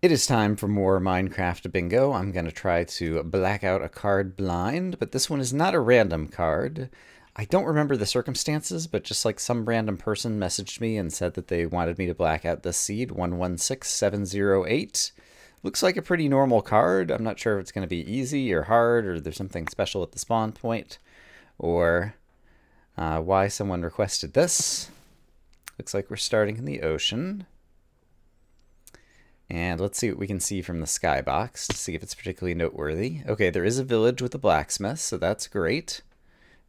It is time for more Minecraft bingo. I'm going to try to black out a card blind, but this one is not a random card. I don't remember the circumstances, but just like some random person messaged me and said that they wanted me to black out this seed, 116708. Looks like a pretty normal card. I'm not sure if it's going to be easy or hard, or there's something special at the spawn point, or why someone requested this. Looks like we're starting in the ocean. And let's see what we can see from the skybox to see if it's particularly noteworthy. Okay, there is a village with a blacksmith, so that's great.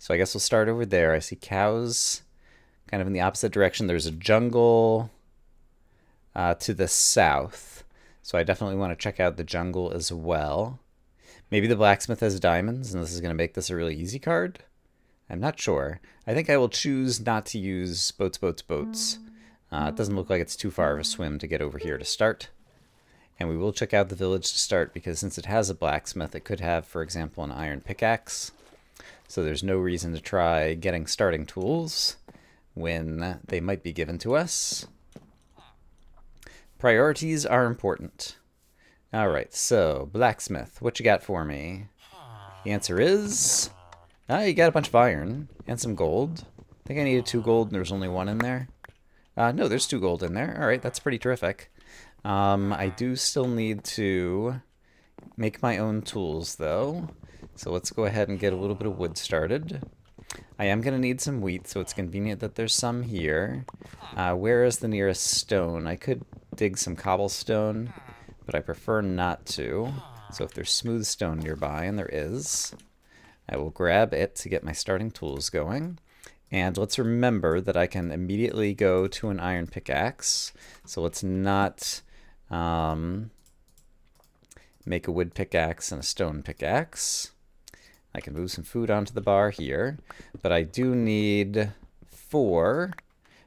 So I guess we'll start over there. I see cows kind of in the opposite direction. There's a jungle to the south. So I definitely want to check out the jungle as well. Maybe the blacksmith has diamonds, and this is going to make this a really easy card. I'm not sure. I think I will choose not to use boats. It doesn't look like it's too far of a swim to get over here to start. And we will check out the village to start, because since it has a blacksmith, it could have, for example, an iron pickaxe. So there's no reason to try getting starting tools when they might be given to us. Priorities are important. Alright, so, blacksmith, what you got for me? The answer is... you got a bunch of iron and some gold. I think I needed 2 gold and there's only 1 in there. No, there's 2 gold in there. Alright, that's pretty terrific. I do still need to make my own tools, though. So let's go ahead and get a little bit of wood started. I am going to need some wheat, so it's convenient that there's some here. Where is the nearest stone? I could dig some cobblestone, but I prefer not to. So if there's smooth stone nearby, and there is, I will grab it to get my starting tools going. And let's remember that I can immediately go to an iron pickaxe. So let's not make a wood pickaxe and a stone pickaxe. I can move some food onto the bar here. But I do need 4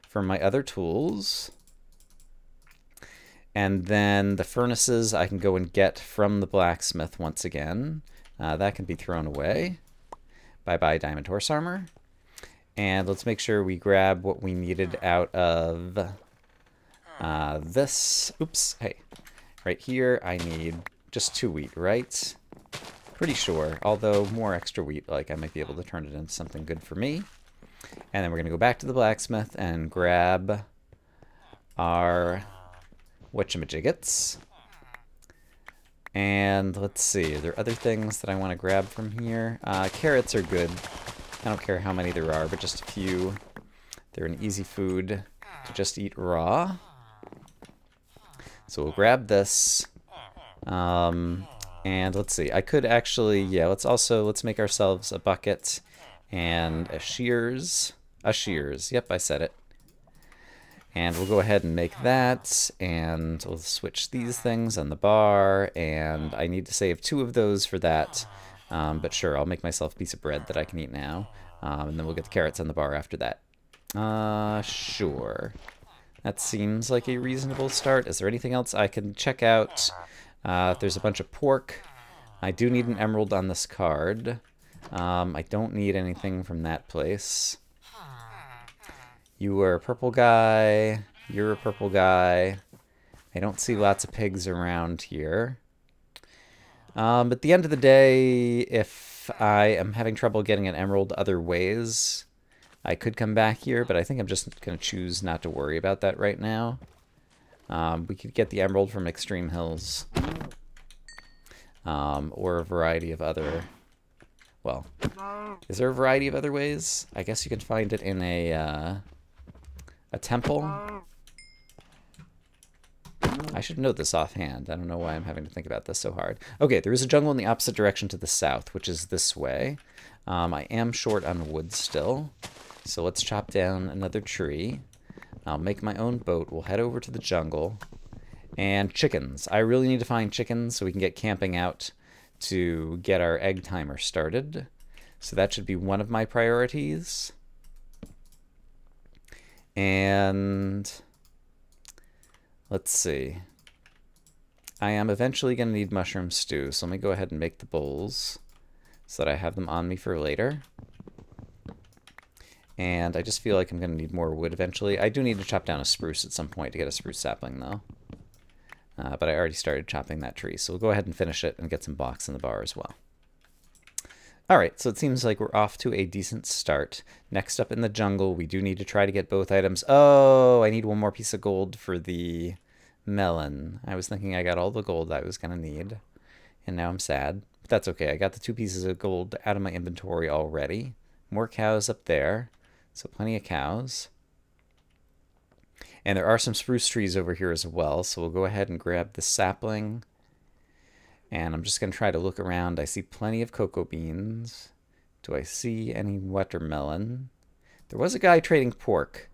for my other tools. And then the furnaces I can go and get from the blacksmith once again. That can be thrown away. Bye-bye diamond horse armor. And let's make sure we grab what we needed out of this. Oops, hey. Right here, I need just 2 wheat, right? Pretty sure, although more extra wheat, like I might be able to turn it into something good for me. And then we're going to go back to the blacksmith and grab our whatchamajiggets. And let's see, are there other things that I want to grab from here? Carrots are good. I don't care how many there are, but just a few. They're an easy food to just eat raw. So we'll grab this. And let's see. I could actually, yeah, let's make ourselves a bucket and a shears. Yep, I said it. And we'll go ahead and make that, and we'll switch these things on the bar, and I need to save 2 of those for that. But sure, I'll make myself a piece of bread that I can eat now. And then we'll get the carrots on the bar after that. Sure. That seems like a reasonable start. Is there anything else I can check out? There's a bunch of pork. I do need an emerald on this card. I don't need anything from that place. You are a purple guy. You're a purple guy. I don't see lots of pigs around here. At the end of the day, if I am having trouble getting an emerald other ways, I could come back here, but I think I'm just going to choose not to worry about that right now. We could get the emerald from Extreme Hills, or a variety of other... Well, is there a variety of other ways? I guess you can find it in a temple. I should know this offhand. I don't know why I'm having to think about this so hard. Okay, there is a jungle in the opposite direction to the south, which is this way. I am short on wood still, so let's chop down another tree. I'll make my own boat. We'll head over to the jungle. And chickens. I really need to find chickens so we can get camping out to get our egg timer started. So that should be one of my priorities. And... let's see. I am eventually going to need mushroom stew, so let me go ahead and make the bowls so that I have them on me for later. And I just feel like I'm going to need more wood eventually. I do need to chop down a spruce at some point to get a spruce sapling, though. but I already started chopping that tree. So we'll go ahead and finish it and get some blocks in the bar as well. All right, so it seems like we're off to a decent start. Next up in the jungle, we do need to try to get both items. Oh, I need one more piece of gold for the melon. I was thinking I got all the gold I was going to need, and now I'm sad. But that's okay. I got the 2 pieces of gold out of my inventory already. More cows up there, so plenty of cows. And there are some spruce trees over here as well, so we'll go ahead and grab the sapling. And I'm just going to try to look around. I see plenty of cocoa beans. Do I see any watermelon? There was a guy trading pork.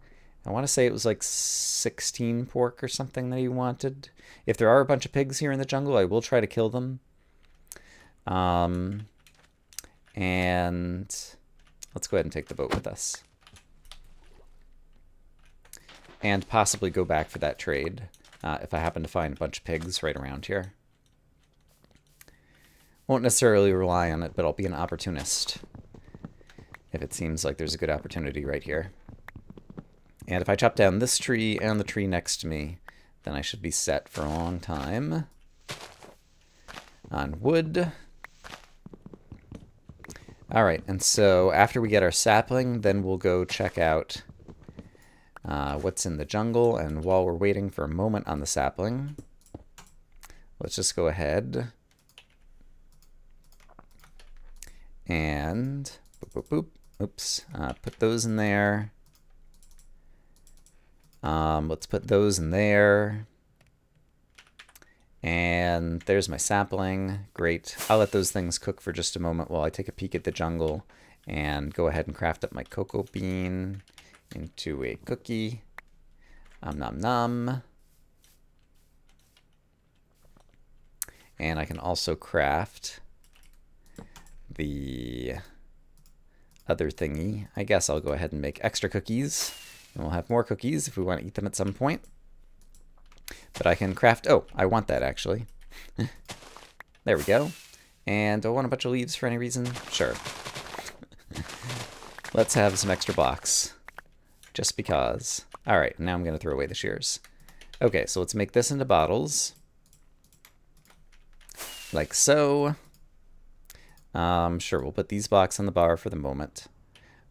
I want to say it was like 16 pork or something that he wanted. If there are a bunch of pigs here in the jungle, I will try to kill them. And let's go ahead and take the boat with us. And possibly go back for that trade if I happen to find a bunch of pigs right around here. Won't necessarily rely on it, but I'll be an opportunist if it seems like there's a good opportunity right here. And if I chop down this tree and the tree next to me, then I should be set for a long time on wood. All right, and so after we get our sapling, then we'll go check out what's in the jungle. And while we're waiting for a moment on the sapling, let's just go ahead and boop, boop, boop. Oops, put those in there. Let's put those in there. And there's my sapling. Great. I'll let those things cook for just a moment while I take a peek at the jungle and go ahead and craft up my cocoa bean into a cookie. Nom nom. And I can also craft the other thingy. I guess I'll go ahead and make extra cookies. And we'll have more cookies if we want to eat them at some point. But I can craft... Oh, I want that, actually. There we go. And do I want a bunch of leaves for any reason? Sure. Let's have some extra blocks. Just because. Alright, now I'm going to throw away the shears. Okay, so let's make this into bottles. Like so. Sure, we'll put these blocks on the bar for the moment.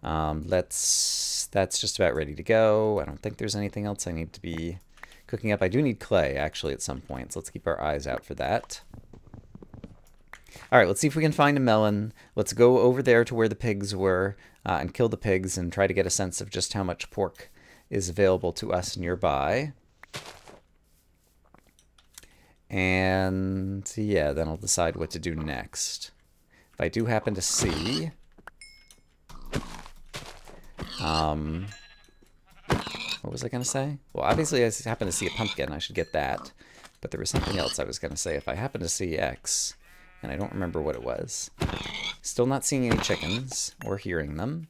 That's just about ready to go. I don't think there's anything else I need to be cooking up. I do need clay, actually, at some point, so let's keep our eyes out for that. All right, let's see if we can find a melon. Let's go over there to where the pigs were and kill the pigs and try to get a sense of just how much pork is available to us nearby. And yeah, then I'll decide what to do next. If I do happen to see... what was I going to say? Well, obviously I happen to see a pumpkin. I should get that. But there was something else I was going to say. If I happen to see X, and I don't remember what it was. Still not seeing any chickens or hearing them.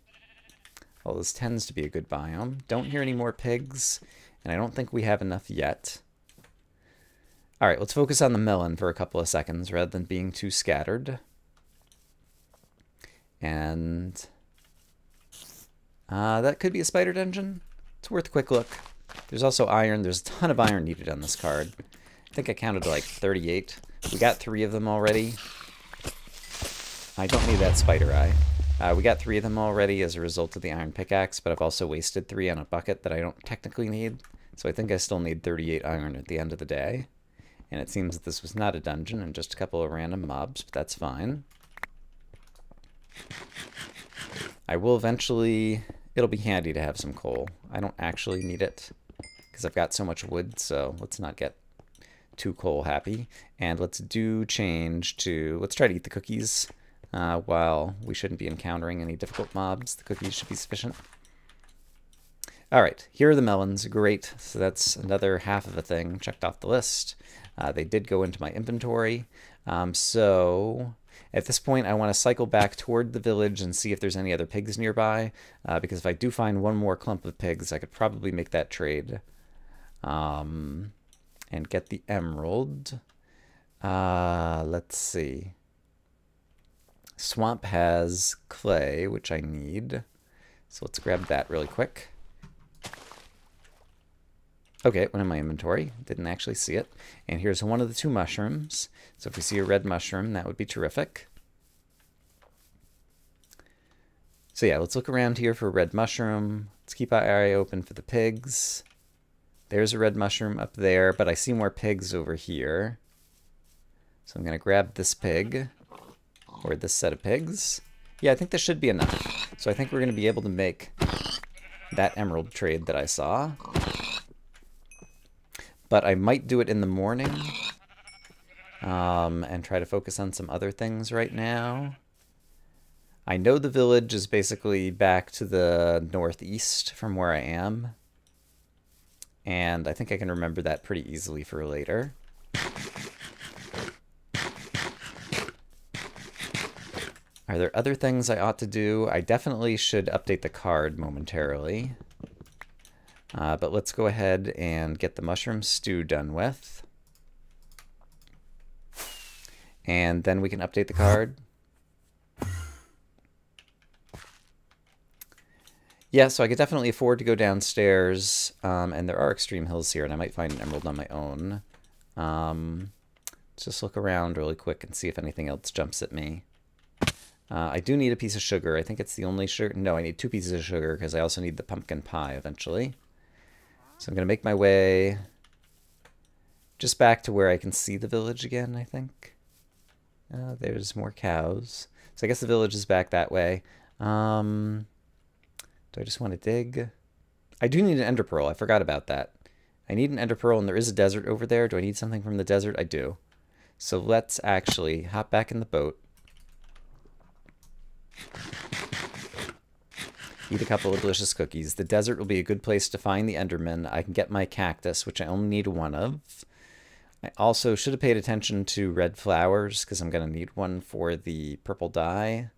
Well, this tends to be a good biome. Don't hear any more pigs, and I don't think we have enough yet. All right, let's focus on the melon for a couple of seconds rather than being too scattered. And that could be a spider dungeon. It's worth a quick look. There's also iron. There's a ton of iron needed on this card. I think I counted like 38. We got 3 of them already. I don't need that spider eye. We got 3 of them already as a result of the iron pickaxe, but I've also wasted 3 on a bucket that I don't technically need. So I think I still need 38 iron at the end of the day. And it seems that this was not a dungeon and just a couple of random mobs, but that's fine. I will eventually... It'll be handy to have some coal. I don't actually need it because I've got so much wood, so let's not get too coal happy. And let's change to... Let's try to eat the cookies while we shouldn't be encountering any difficult mobs. The cookies should be sufficient. All right, here are the melons. Great. So that's another half of a thing checked off the list. They did go into my inventory. So at this point, I want to cycle back toward the village and see if there's any other pigs nearby. Because if I do find one more clump of pigs, I could probably make that trade and get the emerald. Let's see. Swamp has clay, which I need. So let's grab that really quick. Okay, it went in my inventory. Didn't actually see it. And here's one of the 2 mushrooms. So if we see a red mushroom, that would be terrific. So yeah, let's look around here for a red mushroom. Let's keep our eye open for the pigs. There's a red mushroom up there, but I see more pigs over here. So I'm going to grab this pig, or this set of pigs. Yeah, I think this should be enough. So I think we're going to be able to make that emerald trade that I saw. But I might do it in the morning and try to focus on some other things right now. I know the village is basically back to the northeast from where I am. And I think I can remember that pretty easily for later. Are there other things I ought to do? I definitely should update the card momentarily. But let's go ahead and get the mushroom stew done with. And then we can update the card. Yeah, so I could definitely afford to go downstairs, and there are extreme hills here, and I might find an emerald on my own. Let's just look around really quick and see if anything else jumps at me. I do need a piece of sugar. I think it's the only sugar. No, I need 2 pieces of sugar because I also need the pumpkin pie eventually. So I'm going to make my way just back to where I can see the village again, I think. There's more cows. So I guess the village is back that way. Do I just want to dig? I do need an ender pearl. I forgot about that. I need an ender pearl, and there is a desert over there. Do I need something from the desert? I do. So let's actually hop back in the boat. Eat a couple of delicious cookies. The desert will be a good place to find the Enderman. I can get my cactus, which I only need 1 of. I also should have paid attention to red flowers, because I'm going to need one for the purple dye.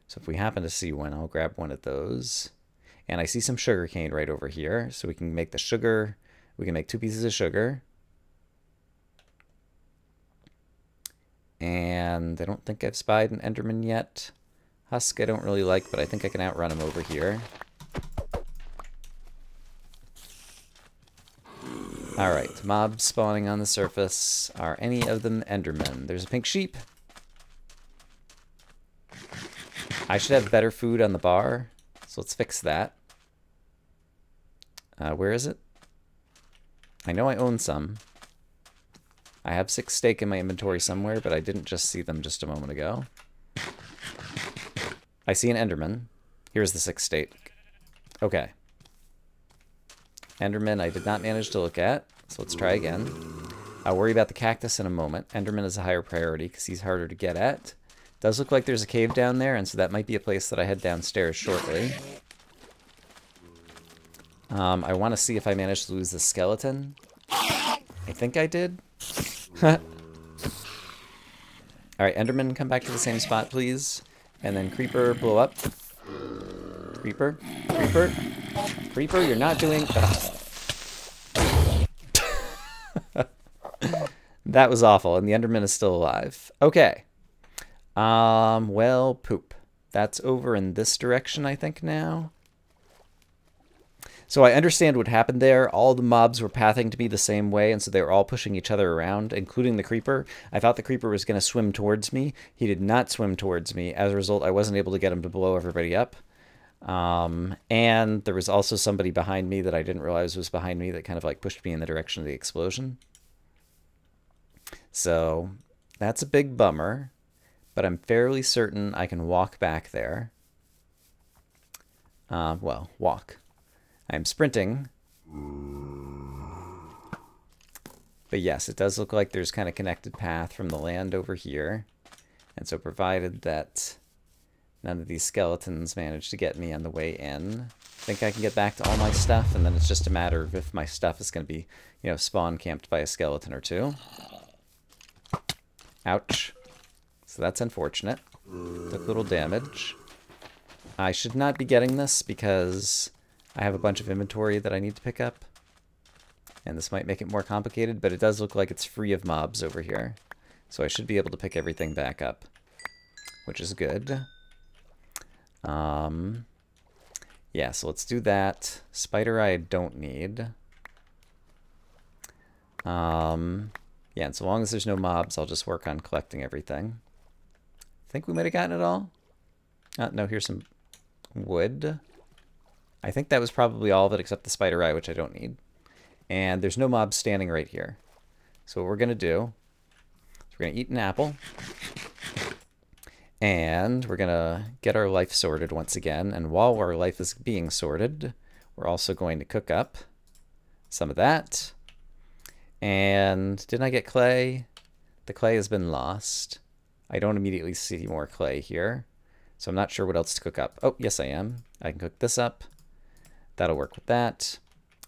So if we happen to see one, I'll grab one of those. And I see some sugar cane right over here, so we can make the sugar. We can make 2 pieces of sugar. And I don't think I've spied an Enderman yet. Husk I don't really like, but I think I can outrun him over here. Alright, mobs spawning on the surface. Are any of them Endermen? There's a pink sheep. I should have better food on the bar, so let's fix that. Where is it? I know I own some. I have 6 steak in my inventory somewhere, but I didn't just see them just a moment ago. I see an Enderman. Here's the 6 steak. Okay. Enderman I did not manage to look at, so let's try again. I'll worry about the cactus in a moment. Enderman is a higher priority because he's harder to get at. Does look like there's a cave down there, and so that might be a place that I head downstairs shortly. I want to see if I managed to lose the skeleton. I think I did. Alright, Enderman, come back to the same spot, please. And then Creeper, blow up. Creeper, Creeper, Creeper, you're not doing... That was awful, and the Enderman is still alive. Okay. Well, poop. That's over in this direction, I think, now. So I understand what happened there. All the mobs were pathing to me the same way, and so they were all pushing each other around, including the creeper. I thought the creeper was going to swim towards me. He did not swim towards me. As a result, I wasn't able to get him to blow everybody up. And there was also somebody behind me that I didn't realize was behind me that kind of like pushed me in the direction of the explosion. So that's a big bummer, but I'm fairly certain I can walk back there. Well, walk. I'm sprinting. But yes, it does look like there's kind of connected path from the land over here. And so provided that none of these skeletons manage to get me on the way in, I think I can get back to all my stuff, and then it's just a matter of if my stuff is going to be, you know, spawn camped by a skeleton or 2. Ouch. So that's unfortunate. Took a little damage. I should not be getting this because I have a bunch of inventory that I need to pick up. And this might make it more complicated, but it does look like it's free of mobs over here. So I should be able to pick everything back up, which is good. Yeah, so let's do that. Spider eye I don't need. Yeah, and so long as there's no mobs, I'll just work on collecting everything. I think we might have gotten it all. No, here's some wood. I think that was probably all of it except the spider eye, which I don't need. And there's no mobs standing right here. So what we're going to do is we're going to eat an apple. And we're going to get our life sorted once again. And while our life is being sorted, we're also going to cook up some of that. And didn't I get clay? The clay has been lost. I don't immediately see more clay here. So I'm not sure what else to cook up. Oh, yes I am. I can cook this up. That'll work with that.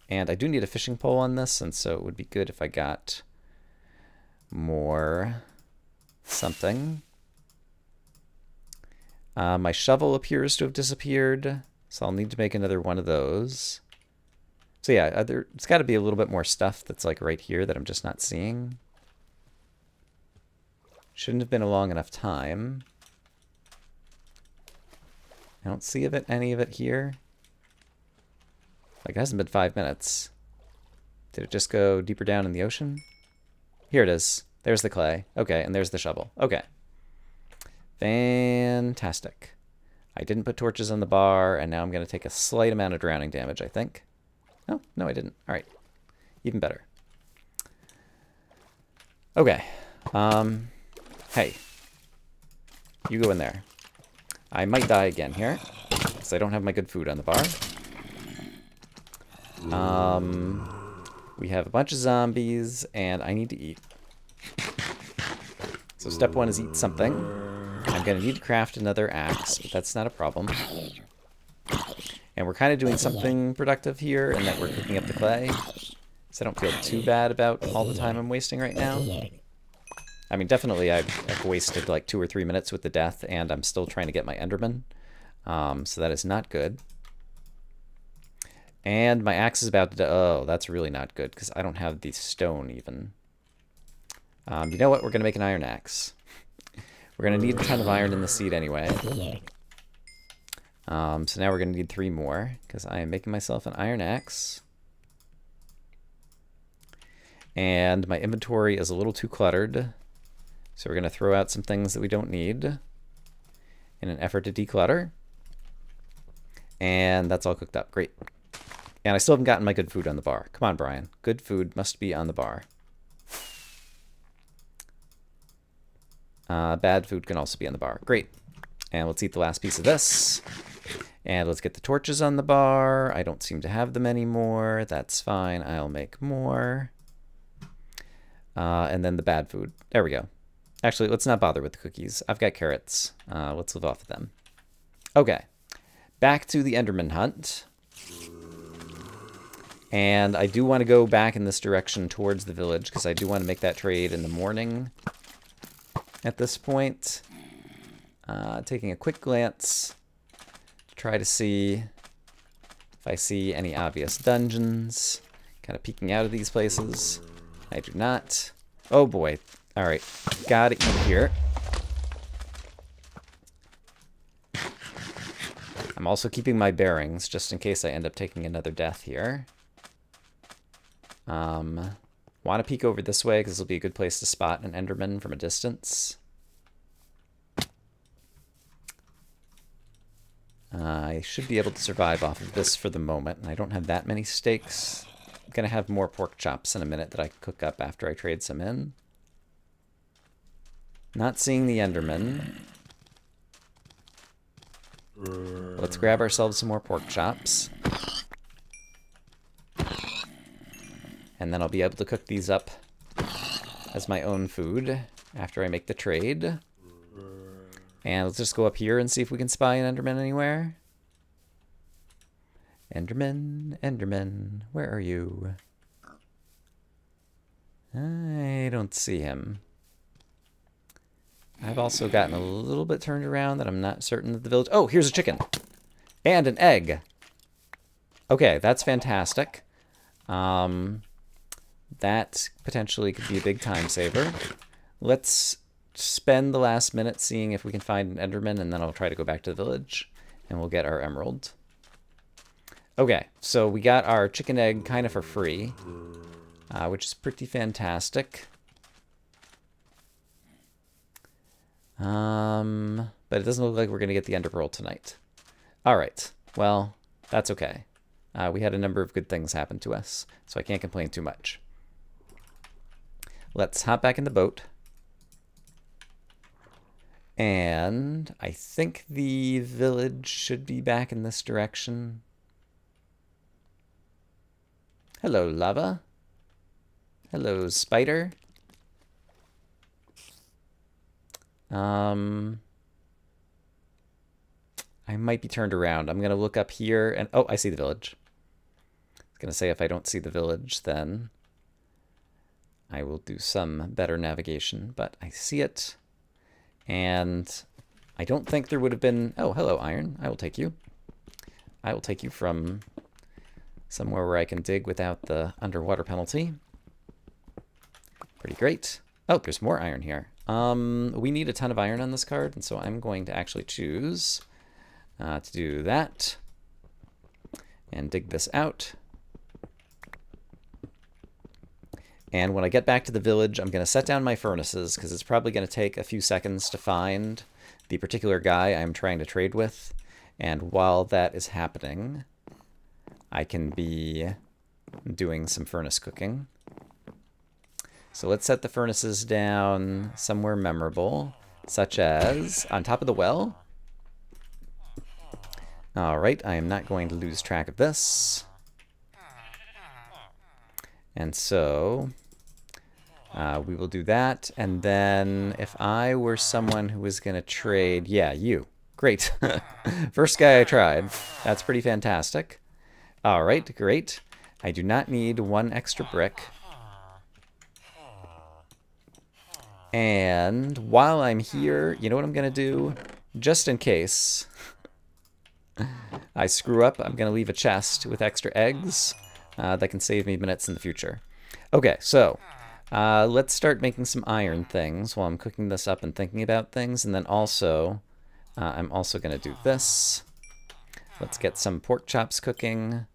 And I do need a fishing pole on this, and so it would be good if I got more something. My shovel appears to have disappeared, so I'll need to make another one of those. So yeah, it's got to be a little bit more stuff that's like right here that I'm just not seeing. Shouldn't have been a long enough time. I don't see any of it here. Like, it hasn't been 5 minutes. Did it just go deeper down in the ocean? Here it is. There's the clay. Okay, and there's the shovel. Okay. Fantastic. I didn't put torches on the bar, and now I'm going to take a slight amount of drowning damage, I think. Oh, no, I didn't. All right. Even better. Okay. Hey. You go in there. I might die again here, because I don't have my good food on the bar. We have a bunch of zombies, and I need to eat. So step one is eat something. I'm going to need to craft another axe, but that's not a problem. And we're kind of doing something productive here, in that we're cooking up the clay. So I don't feel too bad about all the time I'm wasting right now. I mean, definitely I've wasted like 2 or 3 minutes with the death, and I'm still trying to get my Enderman. So that is not good. And my axe is about to... Oh, that's really not good, because I don't have the stone, even. You know what? We're going to make an iron axe. We're going to need a ton of iron in the seed anyway. So now we're going to need 3 more, because I am making myself an iron axe. And my inventory is a little too cluttered, so we're going to throw out some things that we don't need in an effort to declutter. And that's all cooked up. Great. And I still haven't gotten my good food on the bar. Come on, Brian. Good food must be on the bar. Bad food can also be on the bar. Great. And let's eat the last piece of this. And let's get the torches on the bar. I don't seem to have them anymore. That's fine. I'll make more. And then the bad food. There we go. Actually, let's not bother with the cookies. I've got carrots. Let's live off of them. Okay. Back to the Enderman Hunt. And I do want to go back in this direction towards the village, because I do want to make that trade in the morning at this point. Taking a quick glance to try to see if I see any obvious dungeons. Kind of peeking out of these places. I do not. Oh boy. Alright. Gotta eat here. I'm also keeping my bearings, just in case I end up taking another death here. Want to peek over this way, because this will be a good place to spot an Enderman from a distance. I should be able to survive off of this for the moment, and I don't have that many steaks. I'm going to have more pork chops in a minute that I can cook up after I trade some in. Not seeing the Enderman. Let's grab ourselves some more pork chops. And then I'll be able to cook these up as my own food after I make the trade. And let's just go up here and see if we can spy an Enderman anywhere. Enderman, Enderman, where are you? I don't see him. I've also gotten a little bit turned around that I'm not certain that the village... Oh, here's a chicken! And an egg! Okay, that's fantastic. That potentially could be a big time saver. Let's spend the last minute seeing if we can find an Enderman, and then I'll try to go back to the village, and we'll get our emerald. Okay, so we got our chicken egg kind of for free. which is pretty fantastic. But it doesn't look like we're going to get the ender pearl tonight. All right. Well, that's okay. We had a number of good things happen to us, so I can't complain too much. Let's hop back in the boat. And I think the village should be back in this direction. Hello, lava. Hello, spider. I might be turned around. I'm going to look up here and... Oh, I see the village. I was going to say if I don't see the village, then I will do some better navigation. But I see it. And I don't think there would have been... Oh, hello, iron. I will take you. I will take you from somewhere where I can dig without the underwater penalty. Pretty great. Oh, there's more iron here. We need a ton of iron on this card, and so I'm going to actually choose to do that and dig this out. And when I get back to the village, I'm going to set down my furnaces because it's probably going to take a few seconds to find the particular guy I'm trying to trade with. And while that is happening, I can be doing some furnace cooking. So let's set the furnaces down somewhere memorable, such as on top of the well. All right, I am not going to lose track of this. And so we will do that. And then if I were someone who was going to trade, yeah, you. Great. First guy I tried. That's pretty fantastic. All right, great. I do not need one extra brick. And while I'm here, you know what I'm going to do? Just in case I screw up, I'm going to leave a chest with extra eggs that can save me minutes in the future. Okay, so let's start making some iron things while I'm cooking this up and thinking about things. And then also, I'm also going to do this. Let's get some pork chops cooking.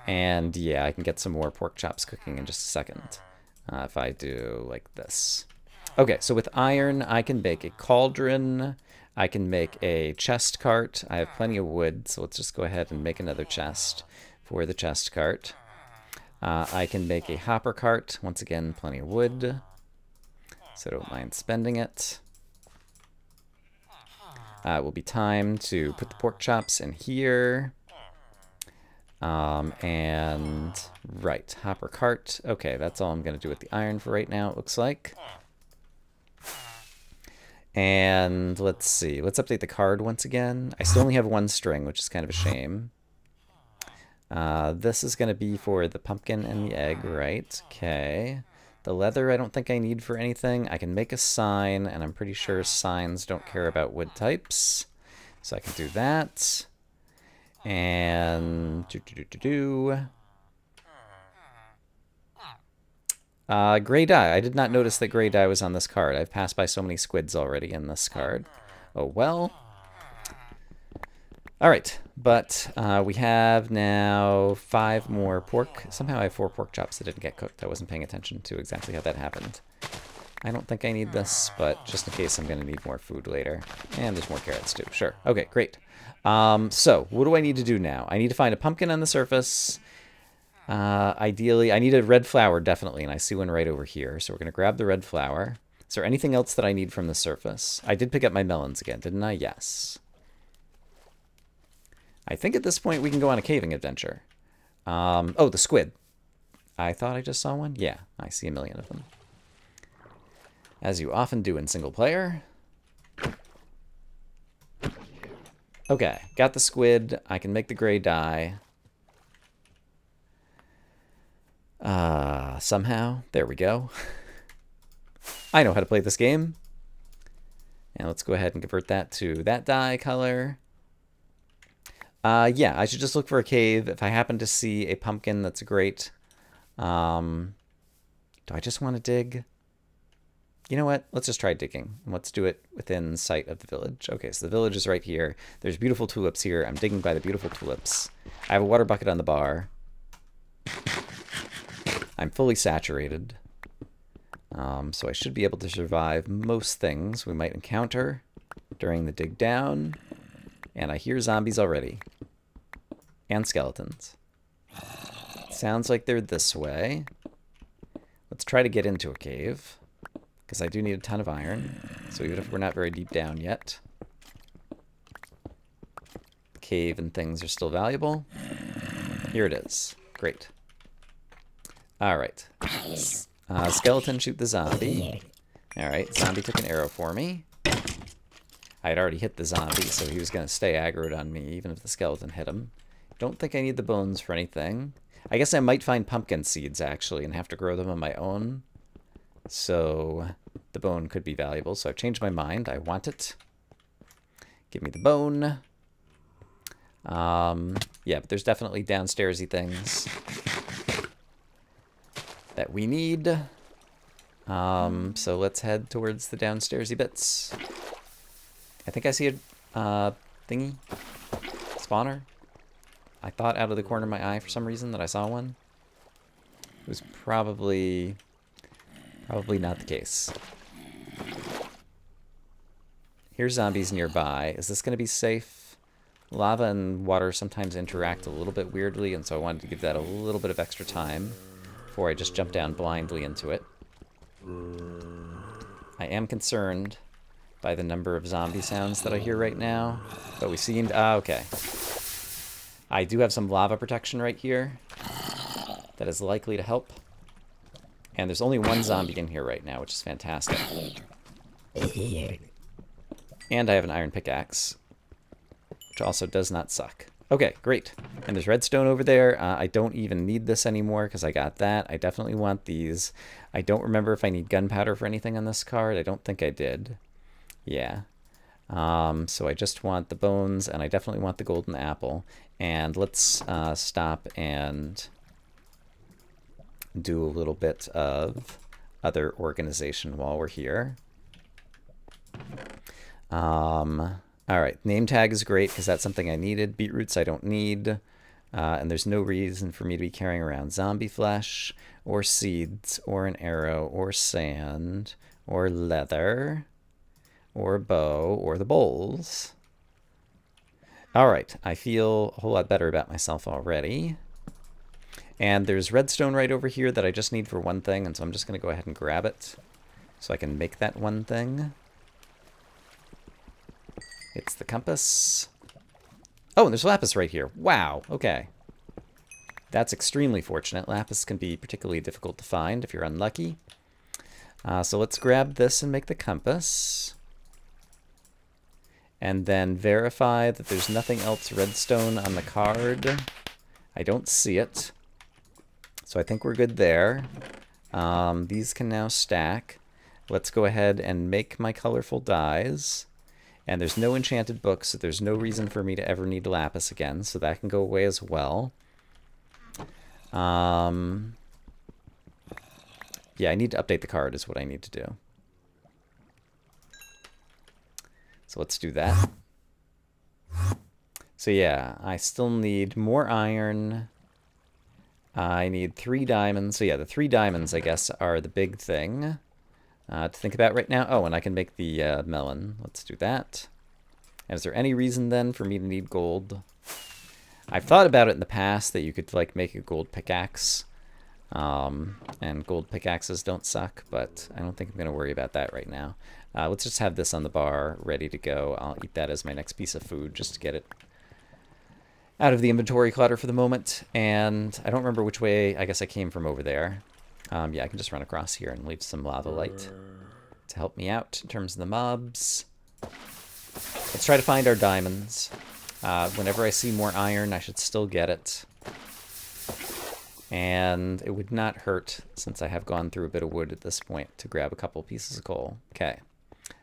And yeah, I can get some more pork chops cooking in just a second if I do like this. Okay, so with iron, I can make a cauldron. I can make a chest cart. I have plenty of wood, so let's just go ahead and make another chest for the chest cart. I can make a hopper cart. Once again, plenty of wood, so don't mind spending it. It will be time to put the pork chops in here. And right, hopper cart. Okay, that's all I'm going to do with the iron for right now, it looks like. And let's see, let's update the card once again. I still only have one string, which is kind of a shame. This is going to be for the pumpkin and the egg, right? Okay. The leather I don't think I need for anything. I can make a sign, and I'm pretty sure signs don't care about wood types. So I can do that. And gray dye. I did not notice that gray dye was on this card. I've passed by so many squids already in this card. Oh well. All right, but we have now 5 more pork. Somehow I have 4 pork chops that didn't get cooked. I wasn't paying attention to exactly how that happened. I don't think I need this, but just in case I'm going to need more food later. And there's more carrots too. Sure. Okay, great. So what do I need to do now? I need to find a pumpkin on the surface. Ideally, I need a red flower, definitely, and I see one right over here. So we're going to grab the red flower. Is there anything else that I need from the surface? I did pick up my melons again, didn't I? Yes. I think at this point we can go on a caving adventure. Oh, the squid. I thought I just saw one. Yeah, I see a million of them. As you often do in single player. Okay, got the squid. I can make the gray dye. Somehow. There we go. I know how to play this game. And let's go ahead and convert that to that dye color. Yeah, I should just look for a cave. If I happen to see a pumpkin, that's great. Do I just want to dig? You know what? Let's just try digging. Let's do it within sight of the village. Okay, so the village is right here. There's beautiful tulips here. I'm digging by the beautiful tulips. I have a water bucket on the bar. I'm fully saturated. So I should be able to survive most things we might encounter during the dig down. And I hear zombies already. And skeletons. Sounds like they're this way. Let's try to get into a cave, because I do need a ton of iron. So even if we're not very deep down yet, the cave and things are still valuable. Here it is. Great. Alright. Skeleton shoot the zombie. Alright, zombie took an arrow for me. I had already hit the zombie, so he was going to stay aggroed on me, even if the skeleton hit him. Don't think I need the bones for anything. I guess I might find pumpkin seeds, actually, and have to grow them on my own. So the bone could be valuable. So I've changed my mind. I want it. Give me the bone. Yeah, but there's definitely downstairsy things that we need. So let's head towards the downstairsy bits. I think I see a thingy. Spawner. I thought out of the corner of my eye for some reason that I saw one. It was probably not the case. Here's zombies nearby. Is this going to be safe? Lava and water sometimes interact a little bit weirdly, and so I wanted to give that a little bit of extra time before I just jump down blindly into it. I am concerned by the number of zombie sounds that I hear right now, but we seemed... okay. I do have some lava protection right here that is likely to help. And there's only one zombie in here right now, which is fantastic. And I have an iron pickaxe, which also does not suck. Okay, great. And there's redstone over there. I don't even need this anymore because I got that. I definitely want these. I don't remember if I need gunpowder for anything on this card. I don't think I did. Yeah. So I just want the bones, and I definitely want the golden apple. And let's stop and do a little bit of other organization while we're here. Alright, name tag is great because that's something I needed. Beetroots I don't need. And there's no reason for me to be carrying around zombie flesh, or seeds, or an arrow, or sand, or leather, or a bow, or the bowls. Alright, I feel a whole lot better about myself already. And there's redstone right over here that I just need for one thing, and so I'm just going to go ahead and grab it so I can make that one thing. It's the compass. Oh, and there's lapis right here. Wow, okay. That's extremely fortunate. Lapis can be particularly difficult to find if you're unlucky. So let's grab this and make the compass. And then verify that there's nothing else redstone on the card. I don't see it. So I think we're good there. These can now stack. Let's go ahead and make my colorful dyes. And there's no enchanted books, so there's no reason for me to ever need lapis again, so that can go away as well. Yeah, I need to update the card is what I need to do. So let's do that. So yeah, I still need more iron. I need 3 diamonds. So yeah, the 3 diamonds, I guess, are the big thing to think about right now. Oh, and I can make the melon. Let's do that. And is there any reason then for me to need gold? I've thought about it in the past that you could like make a gold pickaxe. And gold pickaxes don't suck, but I don't think I'm going to worry about that right now. Let's just have this on the bar ready to go. I'll eat that as my next piece of food just to get it out of the inventory clutter for the moment. And I don't remember which way I guess I came from over there. Yeah, I can just run across here and leave some lava light to help me out in terms of the mobs. Let's try to find our diamonds. Whenever I see more iron, I should still get it. And it would not hurt, since I have gone through a bit of wood at this point, to grab a couple pieces of coal. Okay,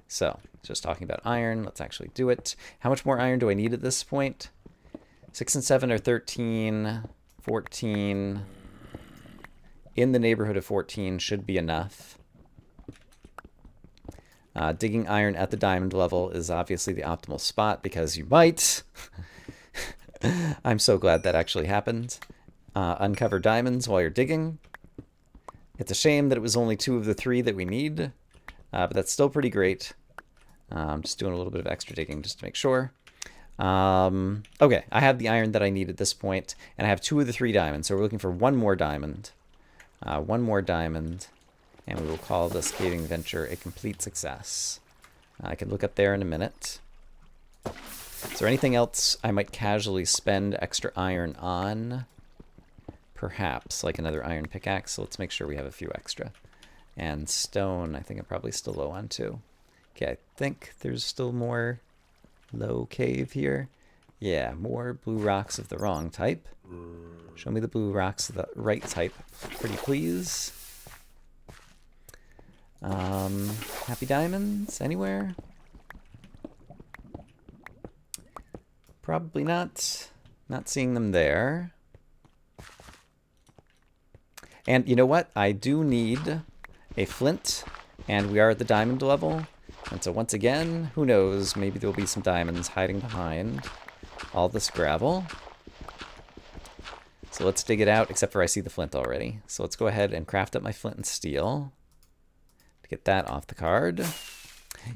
so just talking about iron, let's actually do it. How much more iron do I need at this point? 6 and 7 are 13, 14. In the neighborhood of 14 should be enough. Digging iron at the diamond level is obviously the optimal spot because you might. I'm so glad that actually happened. Uncover diamonds while you're digging. It's a shame that it was only 2 of the 3 that we need, but that's still pretty great. I'm just doing a little bit of extra digging just to make sure. Okay, I have the iron that I need at this point, and I have 2 of the 3 diamonds, so we're looking for 1 more diamond. 1 more diamond, and we will call this caving venture a complete success. I can look up there in a minute. Is there anything else I might casually spend extra iron on? Perhaps, like another iron pickaxe, so let's make sure we have a few extra. And stone, I think I'm probably still low on too. Okay, I think there's still more low cave here. Yeah, more blue rocks of the wrong type. Show me the blue rocks of the right type, pretty please. Happy diamonds anywhere? Probably not. Not seeing them there. And you know what? I do need a flint, and we are at the diamond level. And so once again, who knows, maybe there'll be some diamonds hiding behind all this gravel. So let's dig it out, except for I see the flint already. So let's go ahead and craft up my flint and steel to get that off the card.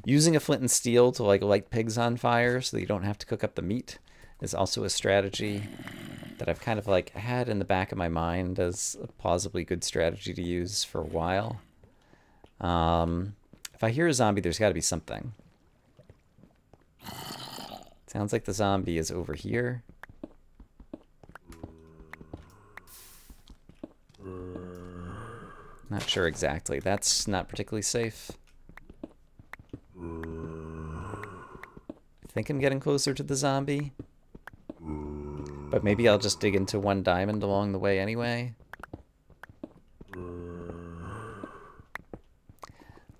Using a flint and steel to like light pigs on fire so that you don't have to cook up the meat is also a strategy that I've kind of like had in the back of my mind as a plausibly good strategy to use for a while. If I hear a zombie, there's got to be something. Sounds like the zombie is over here. Not sure exactly. That's not particularly safe. I think I'm getting closer to the zombie. But maybe I'll just dig into 1 diamond along the way anyway.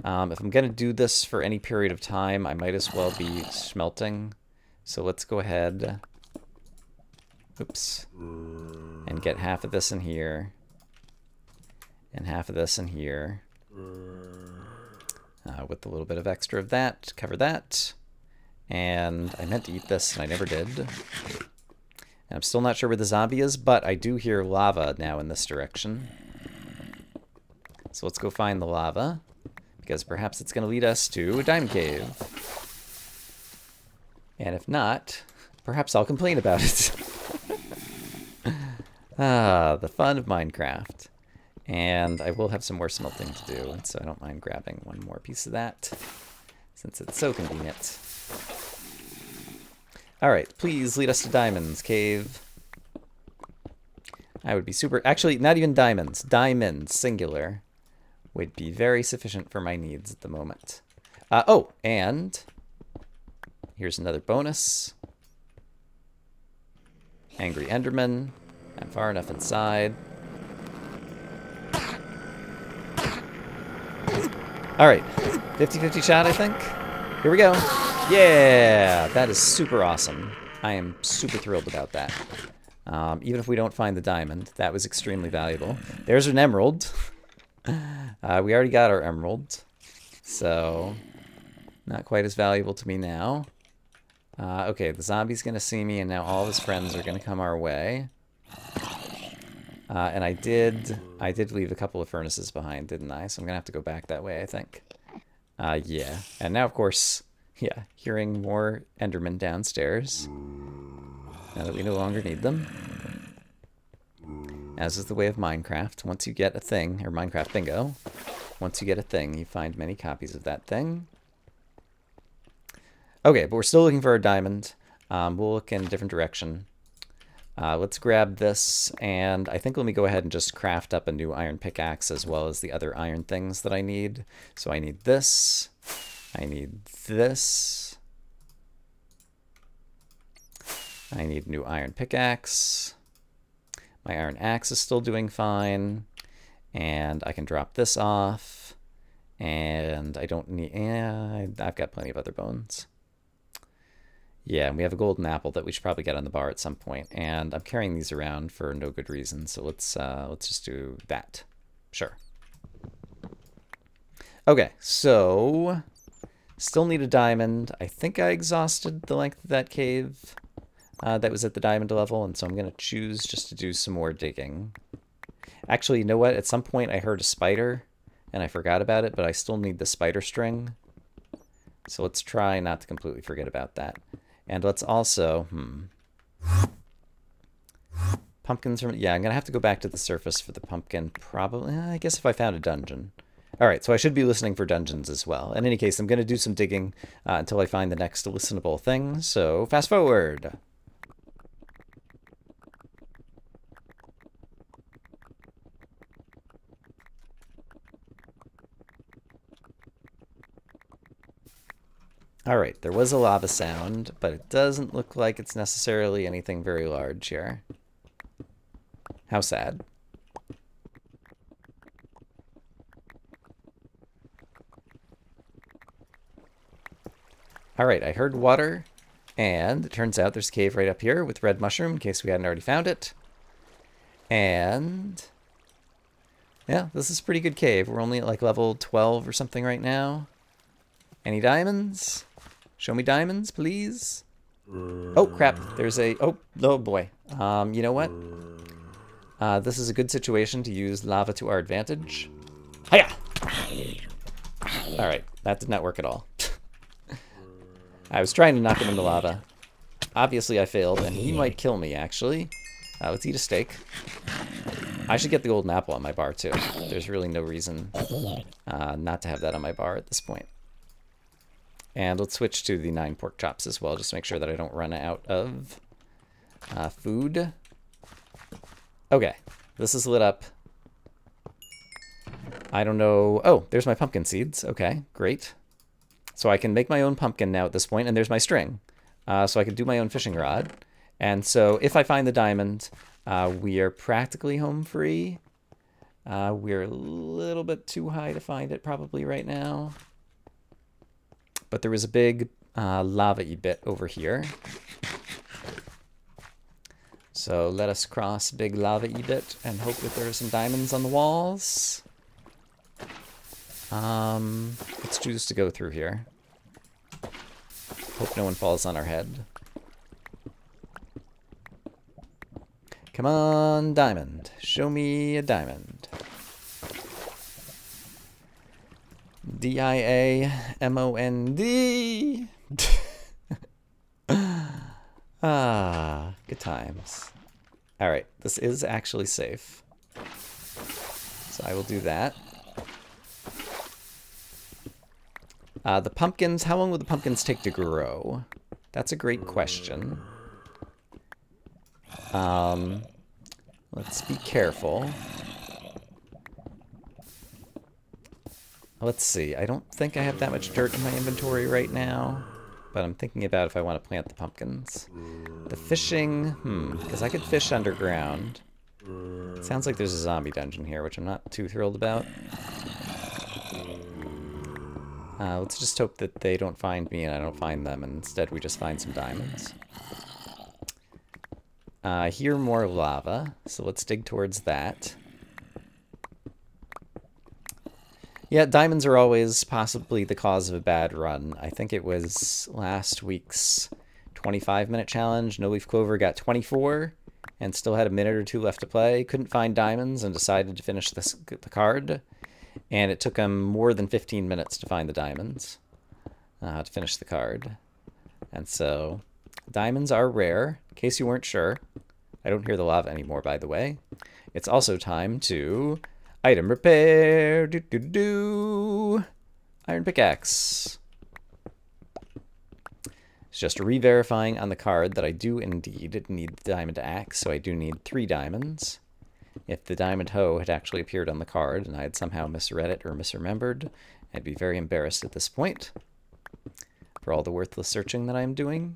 If I'm going to do this for any period of time, I might as well be smelting. So let's go ahead. Oops. And get half of this in here. And half of this in here. With a little bit of extra of that. Cover that. And I meant to eat this, and I never did. And I'm still not sure where the zombie is, but I do hear lava now in this direction. So let's go find the lava, because perhaps it's going to lead us to a diamond cave. And if not, perhaps I'll complain about it. The fun of Minecraft. And I will have some more smelting to do, so I don't mind grabbing 1 more piece of that, since it's so convenient. Alright, please lead us to diamonds, cave. I would be super... Actually, not even diamonds. Diamonds, singular, would be very sufficient for my needs at the moment. Oh, and here's another bonus. Angry Enderman. I'm far enough inside. Alright, 50-50 shot, I think. Here we go. Yeah, that is super awesome. I am super thrilled about that. Even if we don't find the diamond, that was extremely valuable. There's an emerald. We already got our emerald, so not quite as valuable to me now. Okay, the zombie's going to see me, and now all of his friends are going to come our way. And I did leave a couple of furnaces behind, didn't I? So I'm going to have to go back that way, I think. Yeah. And now, of course, yeah, hearing more Endermen downstairs. Now that we no longer need them. As is the way of Minecraft. Once you get a thing, or Minecraft bingo, once you get a thing, you find many copies of that thing. Okay, but we're still looking for our diamond. We'll look in a different direction. Let's grab this, and I think let me go ahead and just craft up a new iron pickaxe as well as the other iron things that I need. So I need this. I need this. I need a new iron pickaxe. My iron axe is still doing fine. And I can drop this off. And I don't need... I've got plenty of other bones. Yeah, and we have a golden apple that we should probably get on the bar at some point. And I'm carrying these around for no good reason, so let's just do that. Sure. Okay, so still need a diamond. I think I exhausted the length of that cave that was at the diamond level, and so I'm going to choose just to do some more digging. Actually, you know what? At some point I heard a spider, and I forgot about it, but I still need the spider string. So let's try not to completely forget about that. And let's also... Pumpkins from... Yeah, I'm going to have to go back to the surface for the pumpkin, probably. I guess if I found a dungeon. Alright, so I should be listening for dungeons as well. In any case, I'm going to do some digging until I find the next listenable thing. So, fast forward! Alright, there was a lava sound, but it doesn't look like it's necessarily anything very large here. How sad. Alright, I heard water, and it turns out there's a cave right up here with red mushroom, in case we hadn't already found it. And... yeah, this is a pretty good cave. We're only at like level 12 or something right now. Any diamonds? Show me diamonds, please. Oh, crap. There's a... oh boy. You know what? This is a good situation to use lava to our advantage. Hiya! Alright, that did not work at all. I was trying to knock him into lava. Obviously I failed, and he might kill me, actually. Let's eat a steak. I should get the golden apple on my bar, too. There's really no reason not to have that on my bar at this point. And let's switch to the 9 pork chops as well, just to make sure that I don't run out of food. Okay, this is lit up. I don't know... oh, there's my pumpkin seeds. Okay, great. So I can make my own pumpkin now at this point, and there's my string. So I can do my own fishing rod. And so if I find the diamond, we are practically home free. We're a little bit too high to find it probably right now. But there was a big lava-y bit over here. So let us cross big lava-y bit and hope that there are some diamonds on the walls. Let's choose to go through here. Hope no one falls on our head. Come on, diamond. Show me a diamond. D-I-A-M-O-N-D. Ah, good times. Alright, this is actually safe. So I will do that. The pumpkins, how long will the pumpkins take to grow? That's a great question. Let's be careful. Let's see, I don't think I have that much dirt in my inventory right now, but I'm thinking about if I want to plant the pumpkins. The fishing, because I could fish underground. It sounds like there's a zombie dungeon here, which I'm not too thrilled about. Let's just hope that they don't find me and I don't find them, and instead we just find some diamonds. Here more lava, so let's dig towards that. Yeah, diamonds are always possibly the cause of a bad run. I think it was last week's 25-minute challenge. No Leaf Clover got 24 and still had a minute or two left to play. Couldn't find diamonds and decided to finish the card. And it took him more than 15 minutes to find the diamonds to finish the card. And so, diamonds are rare, in case you weren't sure. I don't hear the lava anymore, by the way. It's also time to item repair. Iron pickaxe. It's just re-verifying on the card that I do indeed need the diamond axe, so I do need 3 diamonds. If the diamond hoe had actually appeared on the card and I had somehow misread it or misremembered, I'd be very embarrassed at this point for all the worthless searching that I'm doing.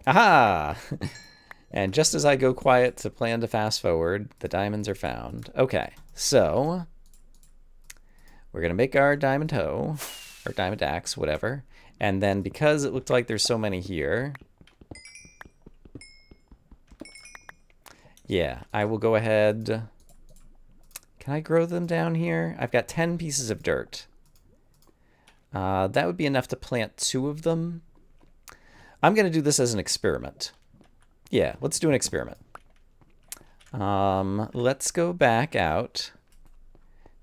Aha! And just as I go quiet to plan to fast forward, the diamonds are found. Okay, so we're going to make our diamond hoe, or diamond axe, whatever. And then because it looked like there's so many here, yeah, I will go ahead. Can I grow them down here? I've got 10 pieces of dirt. That would be enough to plant 2 of them. I'm going to do this as an experiment. Yeah, let's do an experiment. Let's go back out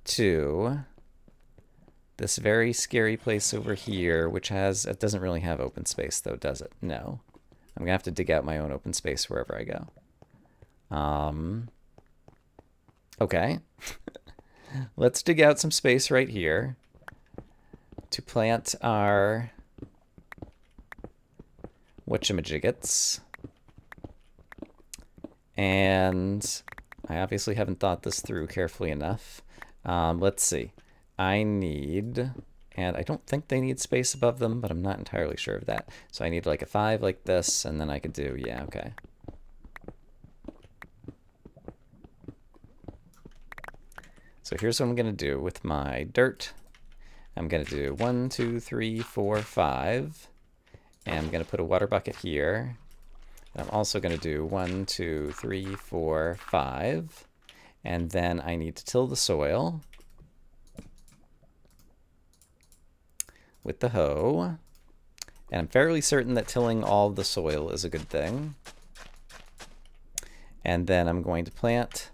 to this very scary place over here, which it doesn't really have open space though, does it? No. I'm gonna have to dig out my own open space wherever I go. Okay. Let's dig out some space right here to plant our whatchamajiggets. And I obviously haven't thought this through carefully enough. Let's see. I need, and I don't think they need space above them, but I'm not entirely sure of that. So I need like a 5 like this, and then I could do, yeah, okay. So here's what I'm going to do with my dirt. I'm going to do 1, 2, 3, 4, 5. And I'm going to put a water bucket here. And I'm also going to do 1, 2, 3, 4, 5. And then I need to till the soil with the hoe. And I'm fairly certain that tilling all the soil is a good thing. And then I'm going to plant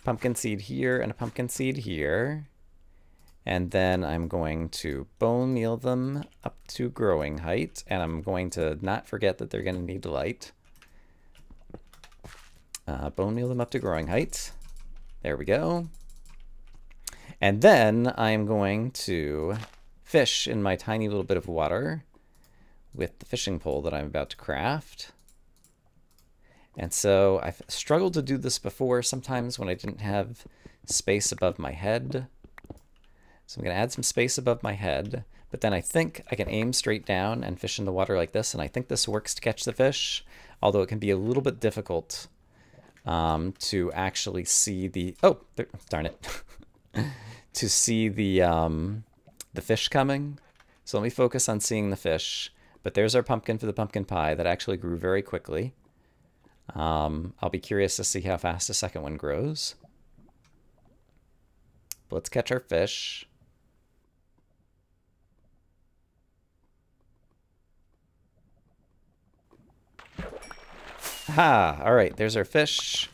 pumpkin seed here and a pumpkin seed here. And then I'm going to bone meal them up to growing height. And I'm going to not forget that they're going to need light. Bone meal them up to growing height. There we go. And then I'm going to fish in my tiny little bit of water with the fishing pole that I'm about to craft. And so I've struggled to do this before sometimes when I didn't have space above my head. So I'm going to add some space above my head, but then I think I can aim straight down and fish in the water like this, and I think this works to catch the fish, although it can be a little bit difficult to actually see the, oh, darn it, to see the fish coming. So let me focus on seeing the fish. But there's our pumpkin for the pumpkin pie that actually grew very quickly. I'll be curious to see how fast the second one grows. But let's catch our fish. Ha! All right, there's our fish.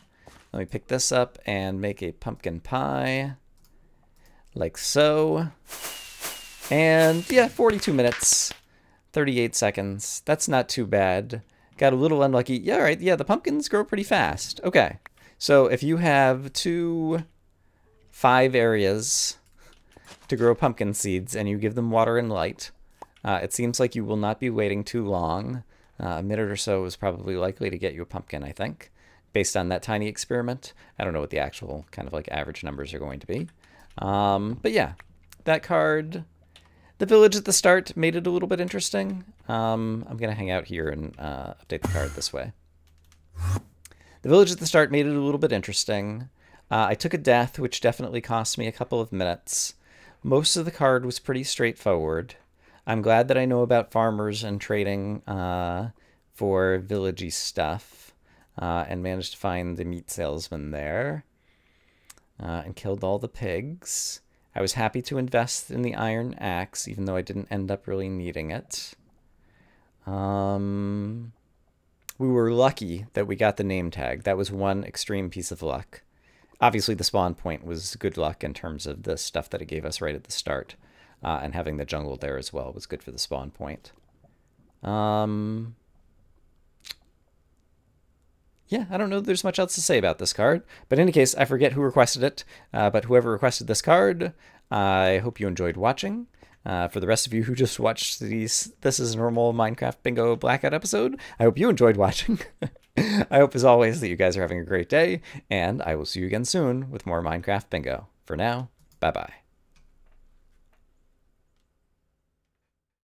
Let me pick this up and make a pumpkin pie. Like so. And yeah, 42 minutes, 38 seconds. That's not too bad. Got a little unlucky. Yeah, all right, yeah, the pumpkins grow pretty fast. Okay, so if you have 2 5 areas to grow pumpkin seeds and you give them water and light, it seems like you will not be waiting too long. A minute or so is probably likely to get you a pumpkin, I think, based on that tiny experiment. I don't know what the actual kind of like average numbers are going to be. But yeah, that card, the village at the start made it a little bit interesting. I'm going to hang out here and update the card this way. The village at the start made it a little bit interesting. I took a death, which definitely cost me a couple of minutes. Most of the card was pretty straightforward. I'm glad that I know about farmers and trading for villagey stuff, and managed to find the meat salesman there, and killed all the pigs. I was happy to invest in the iron axe, even though I didn't end up really needing it. We were lucky that we got the name tag. That was one extreme piece of luck. Obviously, the spawn point was good luck in terms of the stuff that it gave us right at the start. And having the jungle there as well was good for the spawn point. Yeah, I don't know if there's much else to say about this card. But in any case, I forget who requested it. But whoever requested this card, I hope you enjoyed watching. For the rest of you who just watched this is a normal Minecraft Bingo Blackout episode, I hope you enjoyed watching. I hope, as always, that you guys are having a great day. And I will see you again soon with more Minecraft Bingo. For now, bye-bye.